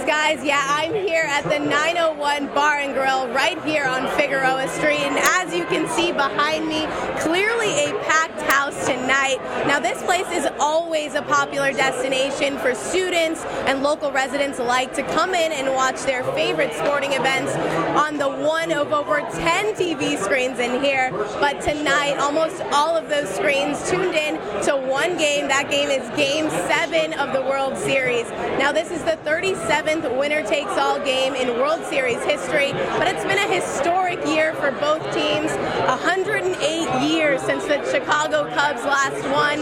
guys. Yeah, I'm here at the 901 Bar and Grill right here on Figueroa Street, and as you can see behind me, clearly a packed house tonight. Now, this place is always a popular destination for students and local residents alike to come in and watch their favorite sporting events on the one of over 10 TV screens in here. But tonight, almost all of those screens tuned in to one game. That game is Game 7 of the World Series. Now, this is the 37th winner-takes-all game in World Series history, but it's been a historic year for both teams. 108 years since the Chicago Cubs last won,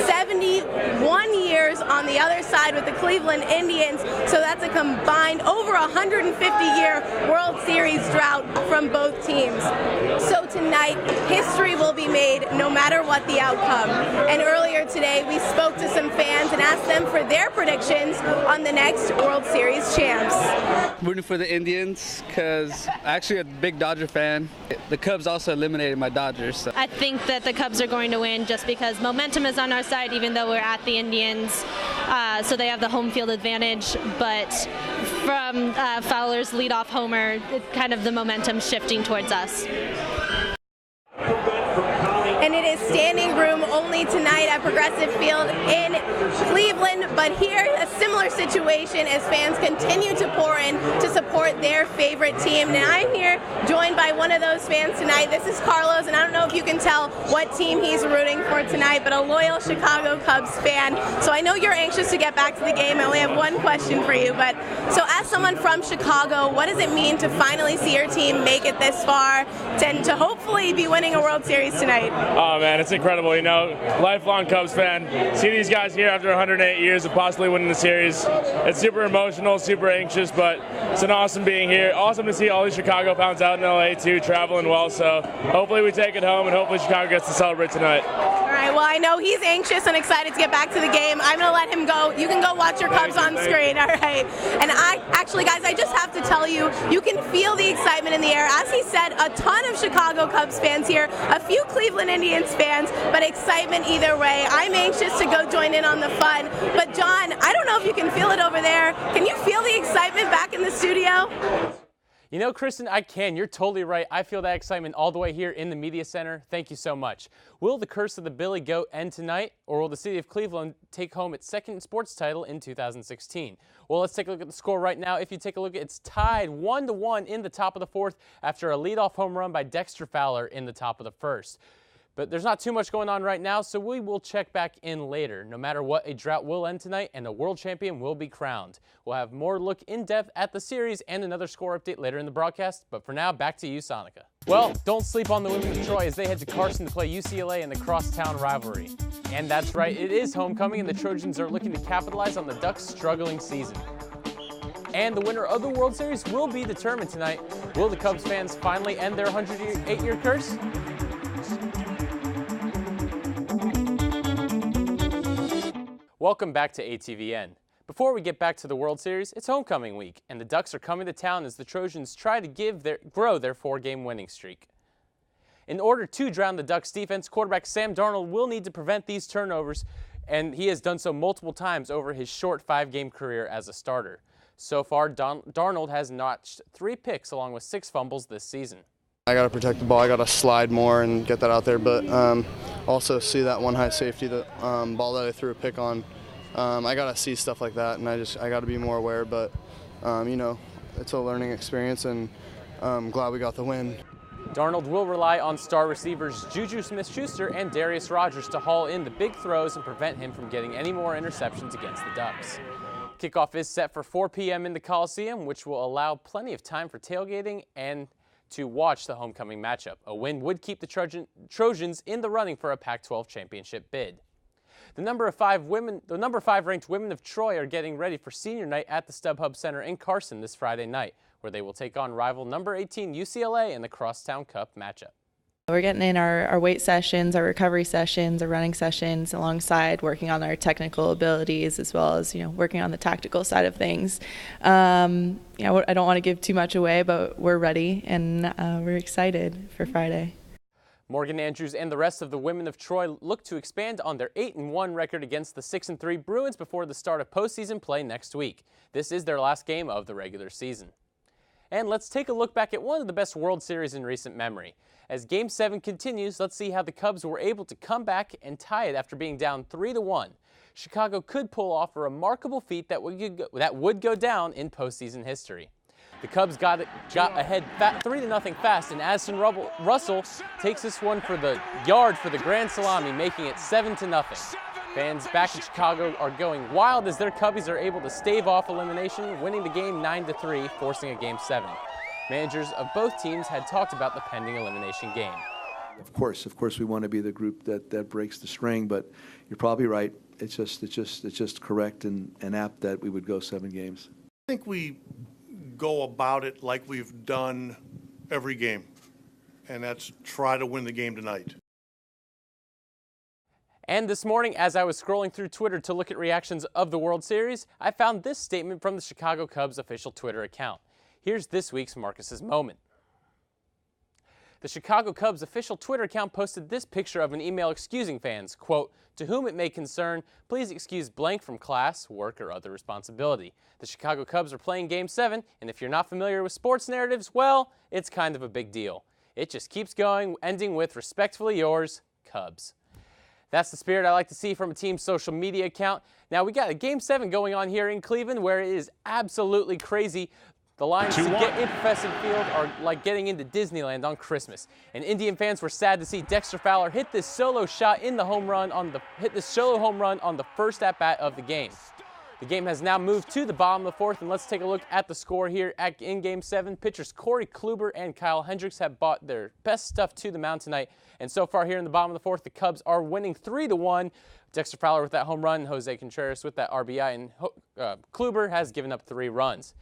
71 years on the other side with the Cleveland Indians, so that's a combined over 150-year World Series drought from both teams. So tonight, history will be made no matter what the outcome. And earlier today, we spoke to some fans and asked them for their predictions on the next World Series champs. Rooting for the Indians because I'm actually a big Dodger fan. The Cubs also eliminated my Dodgers. So. I think that the Cubs are going to win just because momentum is on our side, even though we're at the Indians, so they have the home field advantage. But from Fowler's leadoff homer, kind of the momentum shifting towards us. And it is standing room only tonight at Progressive Field in Cleveland. But here, a similar situation as fans continue to pour in to support their favorite team. And I'm here joined by one of those fans tonight. This is Carlos, and I don't know if you can tell what team he's rooting for tonight, but a loyal Chicago Cubs fan. So I know you're anxious to get back to the game. I only have one question for you. But so as someone from Chicago, what does it mean to finally see your team make it this far and to hopefully be winning a World Series tonight? Oh man, it's incredible, you know, lifelong Cubs fan. See these guys here after 108 years of possibly winning the series. It's super emotional, super anxious, but it's an awesome being here. Awesome to see all these Chicago fans out in LA too, traveling well, so hopefully we take it home and hopefully Chicago gets to celebrate tonight. All right, well, I know he's anxious and excited to get back to the game. I'm going to let him go. You can go watch your Cubs on screen, all right? And actually, guys, I just have to tell you, you can feel the excitement in the air. As he said, a ton of Chicago Cubs fans here, a few Cleveland Indians fans, but excitement either way. I'm anxious to go join in on the fun. But John, I don't know if you can feel it over there. Can you feel the excitement back in the studio? You know, Kristen, I can. You're totally right. I feel that excitement all the way here in the media center. Thank you so much. Will the curse of the Billy Goat end tonight, or will the city of Cleveland take home its second sports title in 2016? Well, let's take a look at the score right now. If you take a look, it's tied 1-1 in the top of the fourth after a leadoff home run by Dexter Fowler in the top of the first. But there's not too much going on right now, so we will check back in later. No matter what, a drought will end tonight, and a world champion will be crowned. We'll have more look in depth at the series and another score update later in the broadcast. But for now, back to you, Sonica. Well, don't sleep on the women of Troy as they head to Carson to play UCLA in the crosstown rivalry. And that's right, it is homecoming, and the Trojans are looking to capitalize on the Ducks' struggling season. And the winner of the World Series will be determined tonight. Will the Cubs fans finally end their 108-year curse? Welcome back to ATVN. Before we get back to the World Series, it's homecoming week, and the Ducks are coming to town as the Trojans try to grow their 4-game winning streak. In order to drown the Ducks defense, quarterback Sam Darnold will need to prevent these turnovers, and he has done so multiple times over his short 5-game career as a starter. So far, Darnold has notched 3 picks along with 6 fumbles this season. I got to protect the ball. I got to slide more and get that out there, but also see that one high safety, the ball that I threw a pick on. I got to see stuff like that, and I got to be more aware, but you know, it's a learning experience, and I'm glad we got the win. Darnold will rely on star receivers Juju Smith-Schuster and Darius Rogers to haul in the big throws and prevent him from getting any more interceptions against the Ducks. Kickoff is set for 4 p.m. in the Coliseum, which will allow plenty of time for tailgating and to watch the homecoming matchup. A win would keep the Trojans in the running for a Pac-12 championship bid. The number 5 ranked women of Troy are getting ready for senior night at the StubHub Center in Carson this Friday night, where they will take on rival number 18 UCLA in the Crosstown Cup matchup. We're getting in our weight sessions, our recovery sessions, our running sessions, alongside working on our technical abilities, as well as working on the tactical side of things. I don't want to give too much away, but we're ready and we're excited for Friday. Morgan Andrews and the rest of the women of Troy look to expand on their 8-1 record against the 6-3 Bruins before the start of postseason play next week. This is their last game of the regular season. And let's take a look back at one of the best World Series in recent memory. As Game 7 continues, let's see how the Cubs were able to come back and tie it after being down 3-1. Chicago could pull off a remarkable feat that would go down in postseason history. The Cubs got ahead 3-0 fast, and Addison Russell takes this one for the yard for the grand salami, making it 7-0. Fans back in Chicago are going wild as their Cubbies are able to stave off elimination, winning the game 9-3, forcing a Game 7. Managers of both teams had talked about the pending elimination game. Of course, we want to be the group that breaks the string, but you're probably right. It's just correct and apt that we would go 7 games. I think we go about it like we've done every game, and that's try to win the game tonight. And this morning, as I was scrolling through Twitter to look at reactions of the World Series, I found this statement from the Chicago Cubs official Twitter account. Here's this week's Marcus's Moment. The Chicago Cubs official Twitter account posted this picture of an email excusing fans, quote, "To whom it may concern, please excuse blank from class, work, or other responsibility. The Chicago Cubs are playing Game 7, and if you're not familiar with sports narratives, well, it's kind of a big deal. It just keeps going, ending with respectfully yours, Cubs." That's the spirit I like to see from a team's social media account. Now, we got a Game 7 going on here in Cleveland where it is absolutely crazy. The lines to get into Festive Field are like getting into Disneyland on Christmas. And Indian fans were sad to see Dexter Fowler hit this solo shot in the home run on the first at-bat of the game. The game has now moved to the bottom of the 4th, and let's take a look at the score here in Game 7. Pitchers Corey Kluber and Kyle Hendricks have brought their best stuff to the mound tonight. And so far here in the bottom of the 4th, the Cubs are winning 3-1. Dexter Fowler with that home run, Jose Contreras with that RBI, and Kluber has given up 3 runs.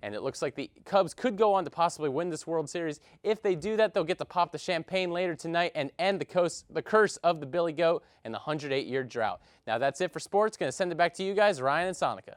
And it looks like the Cubs could go on to possibly win this World Series. If they do that, they'll get to pop the champagne later tonight and end the curse of the Billy Goat and the 108-year drought. Now that's it for sports. Going to send it back to you guys, Ryan and Sonica.